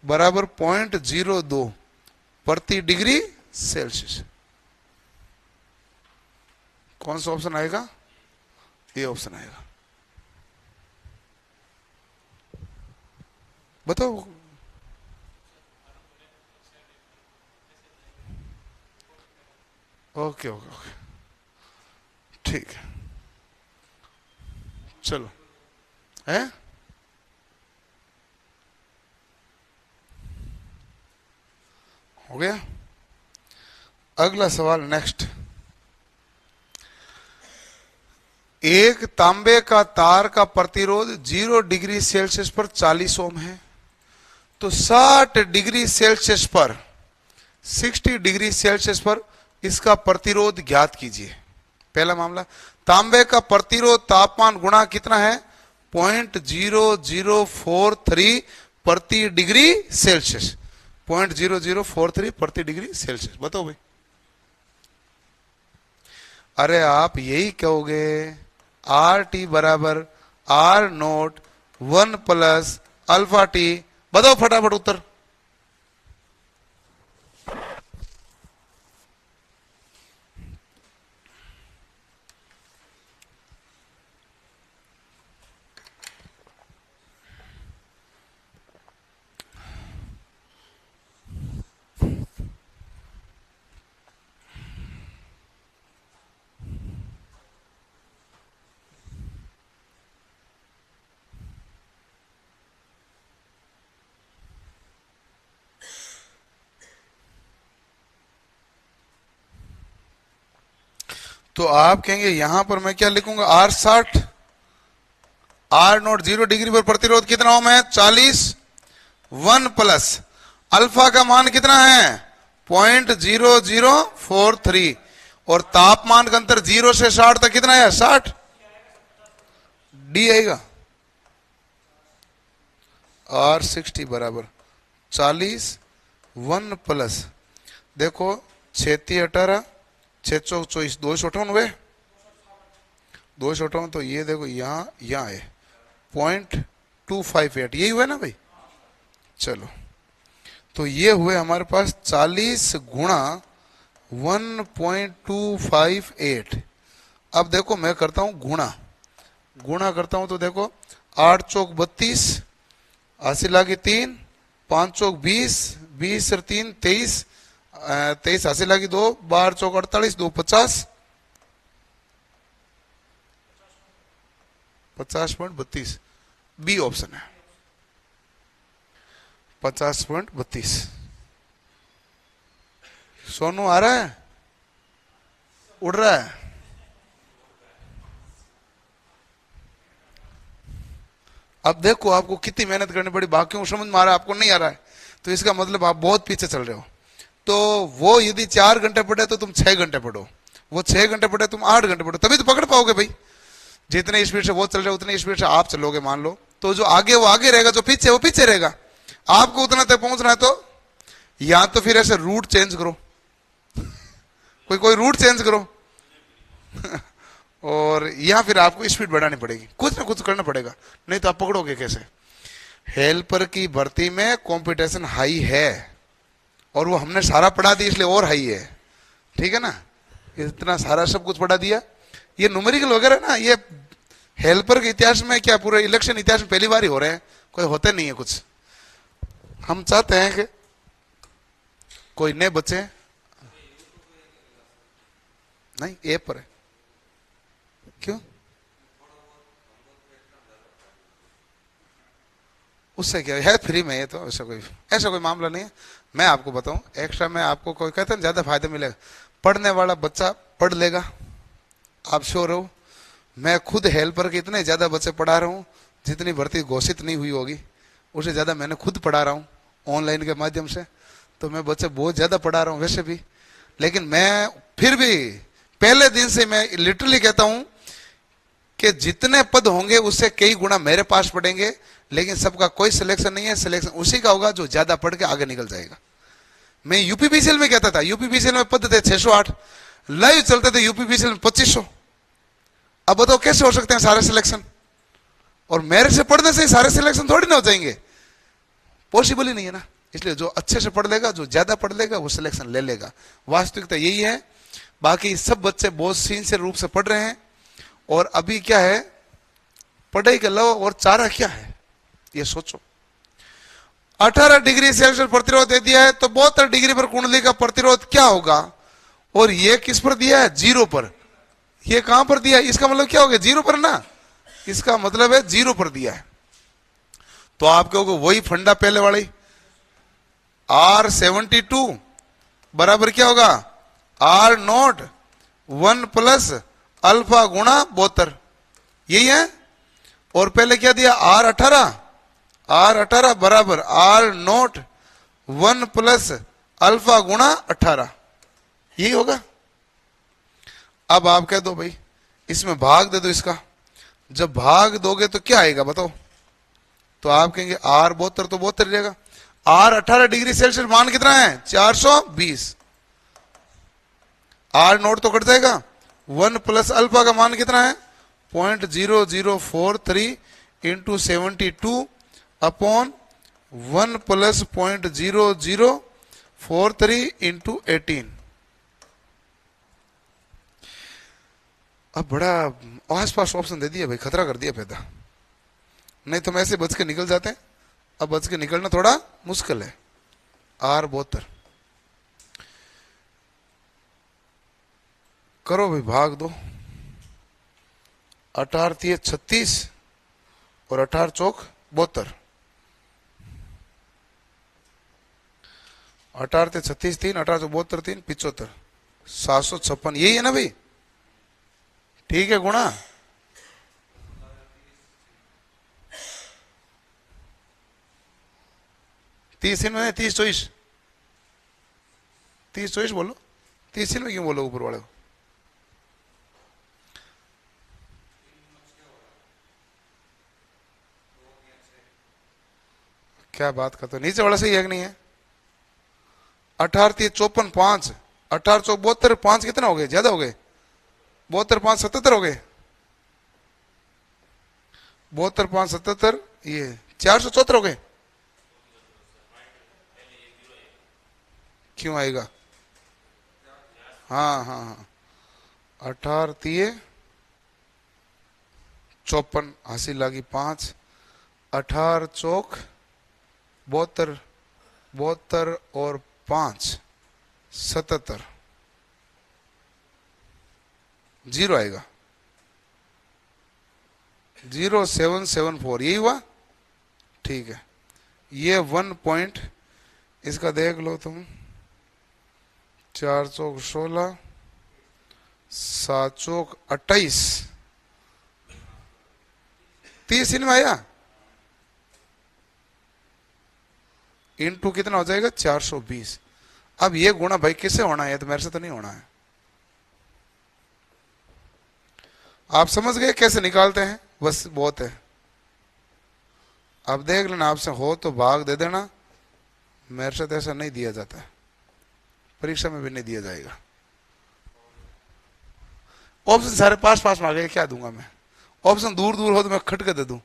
बराबर 0.02 प्रति डिग्री सेल्सियस। कौन सा ऑप्शन आएगा, ये ऑप्शन आएगा। बताओ। ओके ओके ओके ठीक है, चलो है। हो गया। अगला सवाल नेक्स्ट। एक तांबे का तार का प्रतिरोध 0 डिग्री सेल्सियस पर 40 ओम है, तो 60 डिग्री सेल्सियस पर 60 डिग्री सेल्सियस पर इसका प्रतिरोध ज्ञात कीजिए। पहला मामला, तांबे का प्रतिरोध तापमान गुणा कितना है 0.0043 प्रति डिग्री सेल्सियस। 0.0043 प्रति डिग्री सेल्सियस। बताओ भाई। अरे आप यही कहोगे आर टी बराबर R naught 1 plus alpha T. बताओ फटाफट उत्तर। तो आप कहेंगे यहां पर मैं क्या लिखूंगा आर 60 आर नोट 0 डिग्री पर प्रतिरोध कितना ओम है 40 1 प्लस अल्फा का मान कितना है 0.0043 और तापमान का अंतर 0 से 60 तक कितना है 60। डी आएगा आर 60 बराबर 40 1 प्लस देखो 36 18 6 चौक 24 258 हुए 258। तो ये देखो यहाँ है 0.258 यही हुआ ना भाई। चलो तो ये हुए हमारे पास 40 गुणा 1.258। अब देखो मैं करता हूं गुणा करता हूं तो देखो 8 चौक 32 80 लागे 3 5 चौक 20 20 और 3 23 23 80 लागी 2 12 चौक 48 2 50 50.32 बी ऑप्शन है 50.32। सोनू आ रहा है उड़ रहा है। अब देखो आपको कितनी मेहनत करनी पड़ी, बाकियों को समझ में आ रहा है आपको नहीं आ रहा है तो इसका मतलब आप बहुत पीछे चल रहे हो। तो वो यदि 4 घंटे पढ़े तो तुम 6 घंटे पढ़ो, वो 6 घंटे पढ़े तुम 8 घंटे पढ़ो, तभी तो पकड़ पाओगे भाई। जितने स्पीड से वो चल रहे उतने स्पीड से आप चलोगे मान लो, तो जो आगे वो आगे रहेगा, जो पीछे वो पीछे रहेगा। आपको उतना तक पहुंचना है तो या तो फिर ऐसे रूट चेंज करो कोई रूट चेंज करो और या फिर आपको स्पीड बढ़ानी पड़ेगी, कुछ ना कुछ करना पड़ेगा, नहीं तो आप पकड़ोगे कैसे। हेल्पर की भर्ती में कंपटीशन हाई है और वो हमने सारा पढ़ा दिया इसलिए और हाई है, ठीक है ना। इतना सारा सब कुछ पढ़ा दिया। ये न्यूमेरिकल वगैरह ना, ये हेल्पर के इतिहास में क्या पूरे इलेक्शन इतिहास में पहली बार ही हो रहे हैं, कोई होते नहीं है कुछ। हम चाहते हैं कि कोई नए बच्चे नहीं ऐप पर है। क्यों उससे क्या है, फ्री में, ये तो ऐसा कोई मामला नहीं है। मैं आपको बताऊं, एक्स्ट्रा में आपको कोई कहते हैं ज्यादा फायदा मिलेगा, पढ़ने वाला बच्चा पढ़ लेगा, आप श्योर हो। मैं खुद हेल्पर के इतने ज्यादा बच्चे पढ़ा रहा हूँ, जितनी भर्ती घोषित नहीं हुई होगी उससे ज्यादा मैंने खुद पढ़ा रहा हूँ ऑनलाइन के माध्यम से। तो मैं बच्चे बहुत ज्यादा पढ़ा रहा हूँ वैसे भी, लेकिन मैं फिर भी पहले दिन से मैं लिटरली कहता हूं कि जितने पद होंगे उससे कई गुना मेरे पास पड़ेंगे, लेकिन सबका कोई सिलेक्शन नहीं है, सिलेक्शन उसी का होगा जो ज्यादा पढ़ के आगे निकल जाएगा। मैं यूपीपीसीएल में कहता था, यूपीपीसीएल में पद थे 608, लाइव चलते थे यूपीपीसीएल में 2500। अब बताओ कैसे हो सकते हैं सारे सिलेक्शन? और मेरे से पढ़ने से ही सारे सिलेक्शन थोड़ी ना हो जाएंगे, पॉसिबल ही नहीं है ना। इसलिए जो अच्छे से पढ़ लेगा, जो ज्यादा पढ़ लेगा, वो सिलेक्शन ले लेगा। वास्तविकता यही है। बाकी सब बच्चे बहुत सिंसियर रूप से पढ़ रहे हैं। और अभी क्या है, पढ़ाई के अलावा और चारा क्या है ये सोचो। 18 डिग्री सेल्सियस प्रतिरोध दे दिया है, तो 72 डिग्री पर कुंडली का प्रतिरोध क्या होगा? और ये किस पर दिया है? 0 पर। ये कहां पर दिया है? इसका मतलब क्या हो गया? 0 पर ना, इसका मतलब है 0 पर दिया है। तो आप कहोगे वही फंडा पहले वाली, R72 बराबर क्या होगा? R0 1 प्लस अल्फा गुणा 72, यही है। और पहले क्या दिया? R18 बराबर R0 1 प्लस अल्फा गुणा 18, यही होगा। अब आप कह दो भाई इसमें भाग दे दो इसका, जब भाग दोगे तो क्या आएगा बताओ? तो आप कहेंगे R72 तो 72 रहेगा। R18 डिग्री सेल्सियस मान कितना है? 420। R0 तो कट जाएगा, 1 प्लस अल्फा का मान कितना है? 0.0043 इंटू 72 अपॉन 1 प्लस 0.0043 इंटू 18। अब बड़ा आसपास ऑप्शन दे दिया भाई, खतरा कर दिया पैदा। नहीं तो मैं ऐसे बच के निकल जाते हैं, अब बच के निकलना थोड़ा मुश्किल है। R72 करो भाई, भाग दो। 18 3 36 और 18 चौक 72, 18 3 36 3, 18 चौक 72 3, 75, 756, यही है ना भाई? ठीक है गुणा। तीस में 30 24, 30 24 बोलो, 30 में क्यों बोलो ऊपर वाले को? क्या बात करते हो, नीचे वाला सही है कि नहीं है? 18 3 54 5, 18 चौक 72, 5 कितना हो गए? ज्यादा हो गए, 72 5 77 हो गए, 72 5 77, ये 474 हो गए। क्यों आएगा? हाँ हाँ हाँ, 18 3 54, हंसी लागी 5, 18 चौक 72, 72 और 5 77, 0 आएगा, 0774, यही हुआ। ठीक है, ये 1 पॉइंट इसका देख लो तुम, 4 चौक 16, 7 चौक 28, 30 इनमें आया, इनटू कितना हो जाएगा? 420। अब ये गुणा भाई किससे होना है? तो मेरे से तो नहीं होना है। आप समझ गए कैसे निकालते हैं? बस बहुत है। अब देख लेना, आपसे हो तो भाग दे देना, मेरे से तो ऐसा नहीं दिया जाता है, परीक्षा में भी नहीं दिया जाएगा। ऑप्शन सारे पास पास में आ गए, क्या दूंगा मैं? ऑप्शन दूर दूर हो तो मैं खट के दे दूं।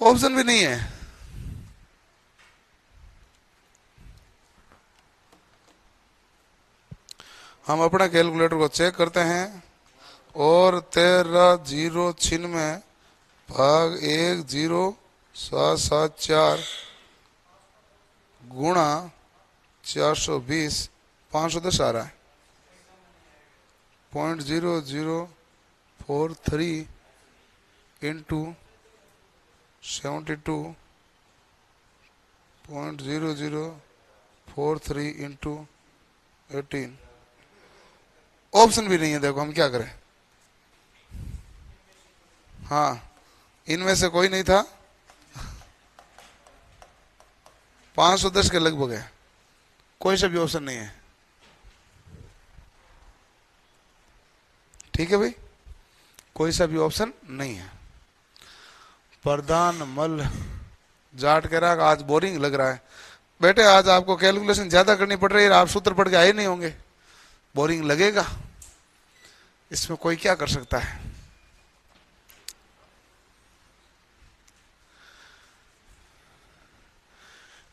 ऑप्शन भी नहीं है। हम अपना कैलकुलेटर को चेक करते हैं, और 13 0 छिन में भाग 1 0 7 7 4 गुणा 420, 510 आ रहा है। 0.0043 इंटू 72.0043 इंटू 18। ऑप्शन भी नहीं है, देखो हम क्या करें। हाँ, इनमें से कोई नहीं था। 510 के लगभग है, कोई सा भी ऑप्शन नहीं है। ठीक है भाई, कोई सा भी ऑप्शन नहीं है। प्रधान मल जाट कह रहा आज बोरिंग लग रहा है। बेटे आज आपको कैलकुलेशन ज्यादा करनी पड़ रही है, आप सूत्र पढ़ के आए नहीं होंगे, बोरिंग लगेगा, इसमें कोई क्या कर सकता है।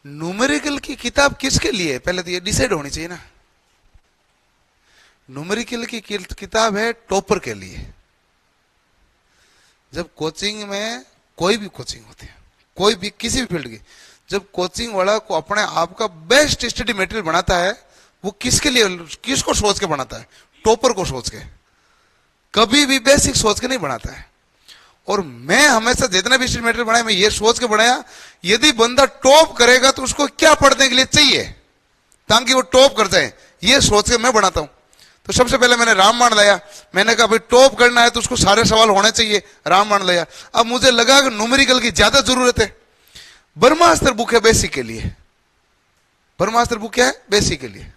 न्यूमेरिकल की किताब किसके लिए, पहले तो ये डिसाइड होनी चाहिए ना। न्यूमेरिकल की किताब है टॉपर के लिए। जब कोचिंग में कोई भी कोचिंग होती है, कोई भी किसी भी फील्ड की, जब कोचिंग वाला को अपने आप का बेस्ट स्टडी मटेरियल बनाता है, वो किसके लिए, किसको सोच के बनाता है, टॉपर को सोच के, कभी भी बेसिक सोच के नहीं बनाता है। और मैं हमेशा जितने भी स्टडी मटेरियल बनाया, मैं ये सोच के बनाया यदि बंदा टॉप करेगा तो उसको क्या पढ़ने के लिए चाहिए ताकि वो टॉप कर जाए, ये सोच के मैं बनाता हूं। तो सबसे पहले मैंने रामायण लाया, मैंने कहा भाई टॉप करना है तो उसको सारे सवाल होने चाहिए, रामायण लाया। अब मुझे लगा कि न्यूमेरिकल की ज्यादा जरूरत है, ब्रह्मास्त्र बुक है बेसिक के लिए, ब्रह्मास्त्र बुक क्या है बेसिक के लिए,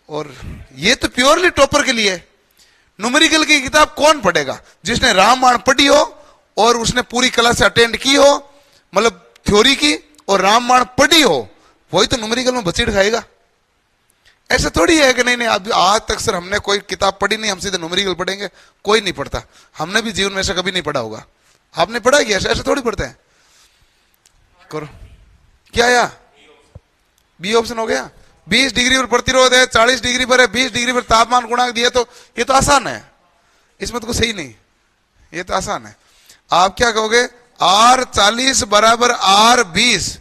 और ये तो प्योरली टॉपर के लिए है। न्यूमेरिकल की किताब कौन पढ़ेगा, जिसने रामायण पढ़ी हो और उसने पूरी क्लास अटेंड की हो, मतलब थ्योरी की, और रामायण पढ़ी हो, वही तो न्यूमेरिकल में बचीट खाएगा। ऐसा थोड़ी है कि नहीं आज तक सर हमने कोई किताब पढ़ी नहीं, हम सीधे न्यूमेरिकल पढ़ेंगे, कोई नहीं पढ़ता। हमने भी जीवन में ऐसा कभी नहीं पढ़ा होगा, आपने पढ़ा है ऐसा, ऐसा थोड़ी पढ़ते हैं। करो क्या आया, बी ऑप्शन हो गया। 20 डिग्री पर प्रतिरोध है, 40 डिग्री पर है, 20 डिग्री पर तापमान गुणांक दिया, तो ये तो आसान है, इसमें तो कुछ सही नहीं, ये तो आसान है। आप क्या कहोगे, R40 बराबर R20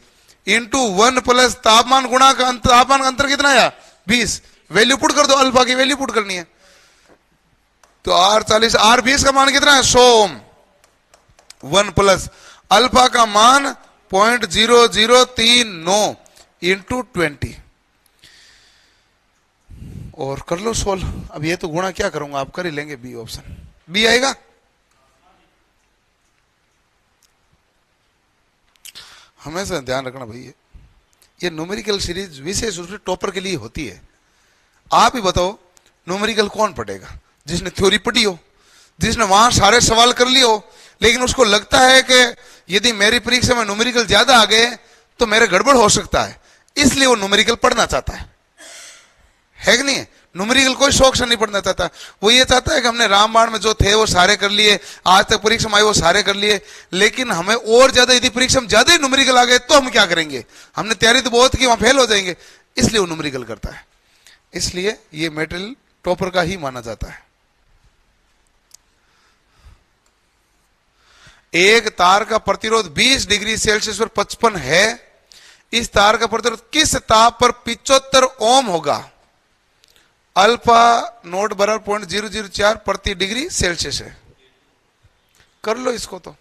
इंटू 1 प्लस तापमान गुणा का तापमान का अंतर कितना आया 20, वैल्यू पुट कर दो, अल्फा की वैल्यू पुट करनी है। तो R40 R20 का मान कितना है 100 ओम, 1 प्लस अल्फा का मान 0.0039 इंटू 20, और कर लो सोल्व। अब ये तो गुणा क्या करूंगा, आप कर ही लेंगे, बी ऑप्शन, बी आएगा। हमेशा ध्यान रखना भाई, ये न्यूमेरिकल सीरीज विशेष रूप से टॉपर के लिए होती है। आप ही बताओ न्यूमेरिकल कौन पढ़ेगा, जिसने थ्योरी पढ़ी हो, जिसने वहां सारे सवाल कर लिए हो, लेकिन उसको लगता है कि यदि मेरी परीक्षा में न्यूमेरिकल ज्यादा आ गए तो मेरे गड़बड़ हो सकता है, इसलिए वो न्यूमेरिकल पढ़ना चाहता है कि नहीं। न्यूमेरिकल कोई शौक से नहीं पढ़ना चाहता, वो ये चाहता है कि हमने रामायण में जो थे वो सारे कर लिए, आज तक परीक्षा में आए वो सारे कर लिए, लेकिन हमें और ज्यादा यदि परीक्षा में ज्यादा ही न्यूमेरिकल आ गए तो हम क्या करेंगे, हमने तैयारी तो बहुत की, वहां फेल हो जाएंगे, इसलिए वो न्यूमेरिकल करता है। इसलिए ये मेटेरियल टॉपर का ही माना जाता है। एक तार का प्रतिरोध 20 डिग्री सेल्सियस पर 55 है, इस तार का प्रतिरोध किस ताप पर 75 ओम होगा। अल्फा नोट बराबर 0.004 प्रति डिग्री सेल्सियस है, कर लो इसको। तो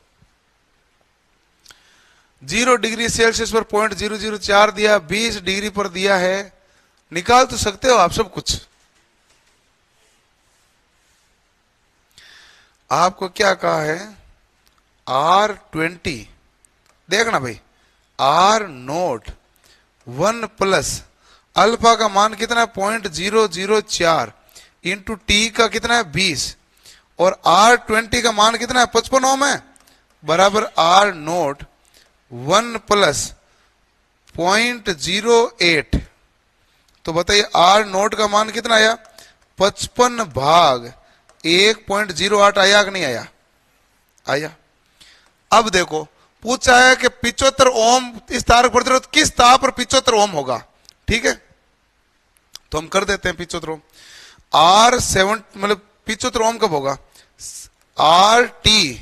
0 डिग्री सेल्सियस पर 0.004 दिया, 20 डिग्री पर दिया है, निकाल तो सकते हो आप सब कुछ। आपको क्या कहा है, R20, देखना भाई, R नोट 1 प्लस अल्फा का मान कितना है 0.004 इंटू टी का कितना है 20, और R20 का मान कितना है 55 ओम है, बराबर R नोट 1 प्लस 0.08। तो बताइए R नोट का मान कितना आया 55 भाग 1.08 आया कि नहीं आया, आया। अब देखो पूछा है कि 75 ओम इस तार प्रतिरोध किस ताप पर 75 ओम होगा, ठीक है, तो हम कर देते हैं 75 ओम। R7 मतलब 75 ओम कब होगा, RT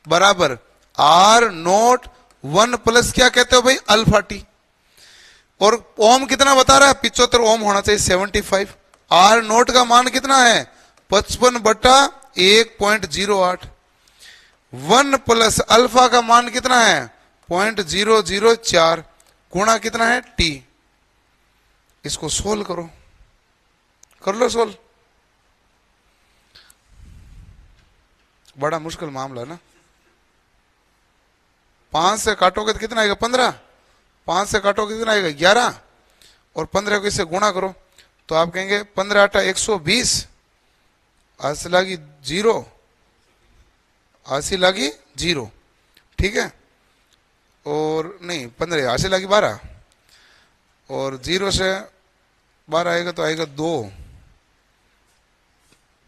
बराबर R नोट 1 प्लस क्या कहते हो भाई अल्फा टी, और ओम कितना बता रहा है 75 ओम होना चाहिए 75। R नोट का मान कितना है 55/1.08। 1 प्लस अल्फा का मान कितना है 0.004 गुणा कितना है टी। इसको सोल्व करो, कर लो सोल्व। बड़ा मुश्किल मामला ना। 5 से काटोगे तो कितना आएगा 15, 5 से काटोगे कितना आएगा 11 और 15 को इससे गुणा करो तो आप कहेंगे 15 8 120, 80 लगी 0, 80 लगी 0, ठीक है। और नहीं 15 80 लगी 12 और 0 से 12 आएगा तो आएगा 2,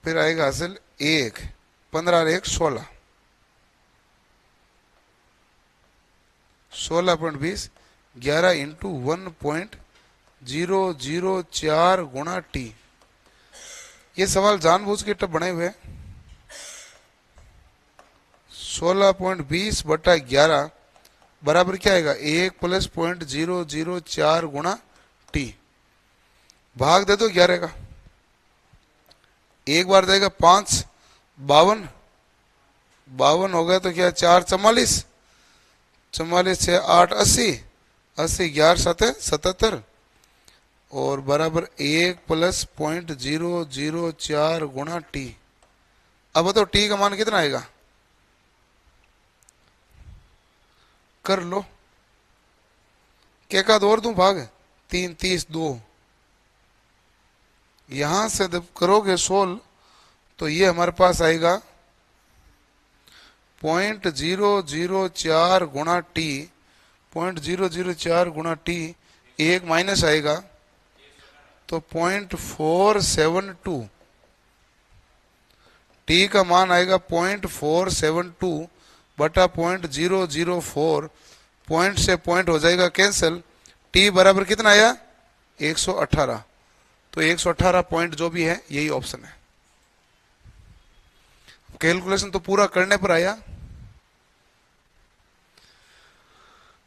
फिर आएगा हासिल 1, 15 और 1 16, 16.20, 11 इंटू 1.004 गुणा टी। ये सवाल जानबूझ के टप बने हुए। 16.20 बटा 11 बराबर क्या आएगा 1 प्लस 0.004 गुणा टी। भाग दे दो 11 का, एक बार देगा 5 52, 52 हो गया तो क्या 4 44, 44 से 8 80, 80 11 7 77 और बराबर 1 प्लस 0.004 गुणा टी। अब बताओ टी का मान कितना आएगा, कर लो। क्या का और दूं भाग 3 30 2, यहां से जब करोगे सोल्व तो ये हमारे पास आएगा 0.004 गुणा टी, 0.004 गुणा टी, एक माइनस आएगा तो 0.472, टी का मान आएगा 0.472 बटा 0.004, पॉइंट से पॉइंट हो जाएगा कैंसिल, टी बराबर कितना आया 118। तो 118 पॉइंट जो भी है यही ऑप्शन है। कैलकुलेशन तो पूरा करने पर आया,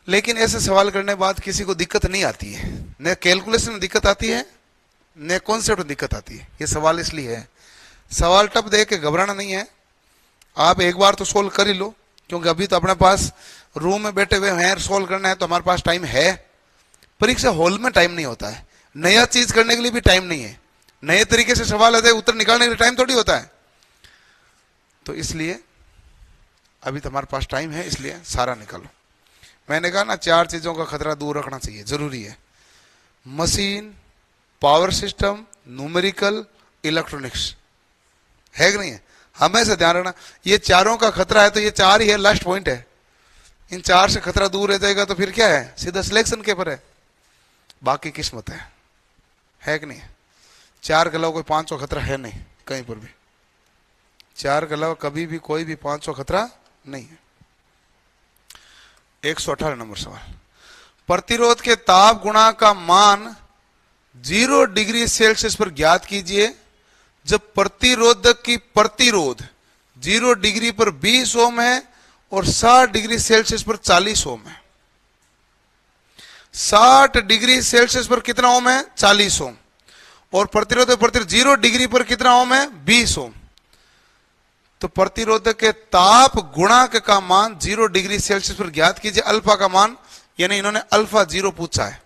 लेकिन ऐसे सवाल करने के बाद किसी को दिक्कत नहीं आती है, न कैलकुलेशन में दिक्कत आती है न कॉन्सेप्ट में दिक्कत आती है। ये सवाल इसलिए है, सवाल टप दे के घबराना नहीं है, आप एक बार तो सोल्व कर ही लो, क्योंकि अभी तो अपने पास रूम में बैठे हुए हैं, सोल्व करना है तो हमारे पास टाइम है। परीक्षा हॉल में टाइम नहीं होता है, नया चीज करने के लिए भी टाइम नहीं है, नए तरीके से सवाल आते हैं उत्तर निकालने के लिए टाइम थोड़ी होता है। तो इसलिए अभी तो हमारे पास टाइम है, इसलिए सारा निकालो। मैंने कहा ना 4 चीजों का खतरा दूर रखना चाहिए, जरूरी है। Machine, power system, numerical, electronics, है कि नहीं है, हमेशा ध्यान रखना। ये चारों का खतरा है तो ये 4 ही है, लास्ट पॉइंट है। इन 4 से खतरा दूर रह जाएगा तो फिर क्या है, सीधा सिलेक्शन के पर है, बाकी किस्मत है कि नहीं। 4 के अलावा कोई 500 खतरा है नहीं कहीं पर भी, 4 के अलावा कभी भी कोई भी 500 खतरा नहीं है। 118 नंबर सवाल, प्रतिरोध के ताप गुणा का मान 0 डिग्री सेल्सियस पर ज्ञात कीजिए जब प्रतिरोधक की प्रतिरोध 0 डिग्री पर 20 ओम है और 60 डिग्री सेल्सियस पर 40 ओम है। 60 डिग्री सेल्सियस पर कितना ओम है 40 ओम, और प्रतिरोधक 0 डिग्री पर कितना ओम है 20 ओम। तो प्रतिरोधक के ताप गुणांक का मान 0 डिग्री सेल्सियस पर ज्ञात कीजिए, अल्फा का मान, यानी इन्होंने अल्फा 0 पूछा है।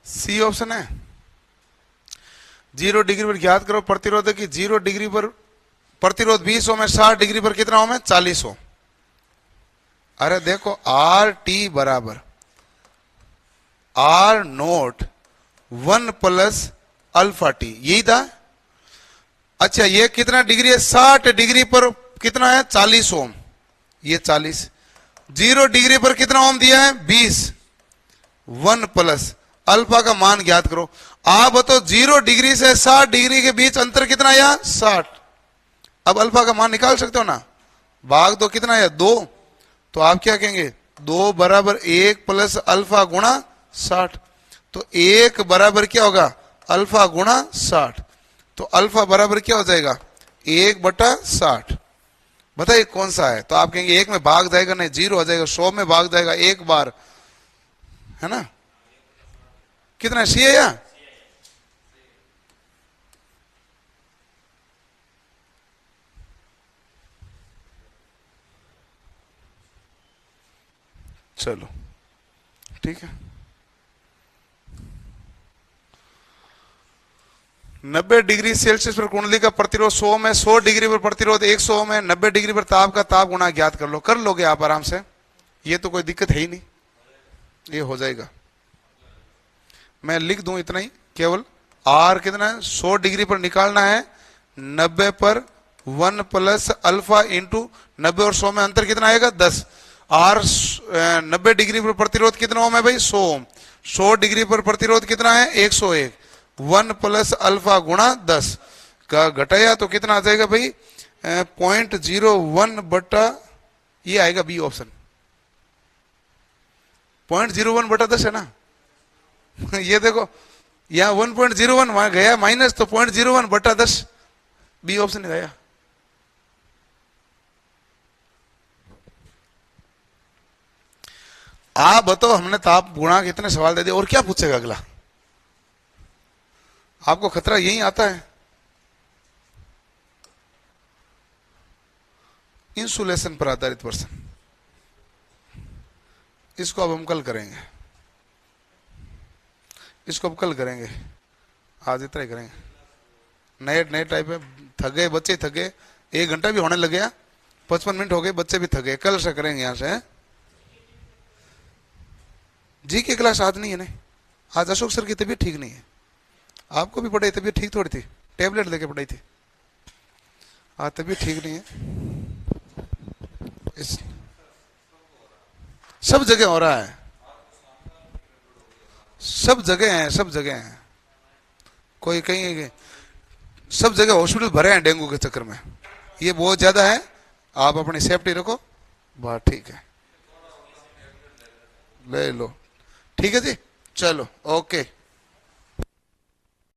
सी ऑप्शन है, 0 डिग्री पर ज्ञात करो प्रतिरोधक की 0 डिग्री पर प्रतिरोध 20 ओम है, 60 डिग्री पर कितना ओम है 40 ओम। अरे देखो आर टी बराबर R naught 1 plus alpha T, यही था। अच्छा ये कितना डिग्री है 60 डिग्री पर कितना है 40 ओम, ये 40। 0 डिग्री पर कितना ओम दिया है 20, 1 प्लस अल्फा का मान ज्ञात करो। आप बताओ 0 डिग्री से 60 डिग्री के बीच अंतर कितना आया? 60। अब अल्फा का मान निकाल सकते हो ना, भाग दो, कितना आया? 2। तो आप क्या कहेंगे? 2 बराबर 1 प्लस अल्फा गुणा 60। तो 1 बराबर क्या होगा? अल्फा गुणा 60। तो अल्फा बराबर क्या हो जाएगा? 1/60। बताइए कौन सा है? तो आप कहेंगे 1 में भाग जाएगा, नहीं 0 हो जाएगा, 100 में भाग जाएगा एक बार, है ना? कितना सी है या? चलो ठीक है। 90 डिग्री सेल्सियस पर कुंडली का प्रतिरोध 100 में, 100 डिग्री पर प्रतिरोध 100 में, 90 डिग्री पर ताप का ताप गुणा ज्ञात कर लो। कर लोगे आप आराम से, ये तो कोई दिक्कत है ही नहीं, ये हो जाएगा। मैं लिख दूं इतना ही केवल। आर कितना है? 100 डिग्री पर निकालना है, 90 पर 1 प्लस अल्फा इंटू 90 और 100 में अंतर कितना आएगा? 10। आर 90 डिग्री पर प्रतिरोध कितना ओम है भाई? 100 ओम। 100 डिग्री पर प्रतिरोध कितना है? 101। 1 प्लस अल्फा गुणा 10 का घटाया तो कितना आ जाएगा भाई? 0.01 बटा, ये आएगा बी ऑप्शन, 0.01 बटा 10 है ना। ये देखो यहाँ 1.01 वहां गया माइनस, तो 0.01 बटा 10 बी ऑप्शन गया। आप बताओ, हमने ताप गुणा कितने सवाल दे दिए, और क्या पूछेगा अगला? आपको खतरा यही आता है। इंसुलेशन पर आधारित प्रश्न, इसको अब हम कल करेंगे, इसको अब कल करेंगे, आज इतना ही करेंगे। नए नए टाइप है, थक गए बच्चे, थक गए, 1 घंटा भी होने लग गया, 55 मिनट हो गए, बच्चे भी थक गए। कल से करेंगे यहां से। जी की क्लास आज नहीं है ना, आज अशोक सर की तबीयत ठीक नहीं है। आपको भी पढ़ाई, तबीयत ठीक थोड़ी थी, टेबलेट लेके पढ़ाई थी, आज तबीयत ठीक नहीं है। इस सब जगह हो रहा है, सब जगह है, सब जगह है, कोई कहीं, सब जगह हॉस्पिटल भरे हैं डेंगू के चक्कर में। ये बहुत ज्यादा है, आप अपनी सेफ्टी रखो, बात ठीक है, ले लो, ठीक है जी, चलो ओके।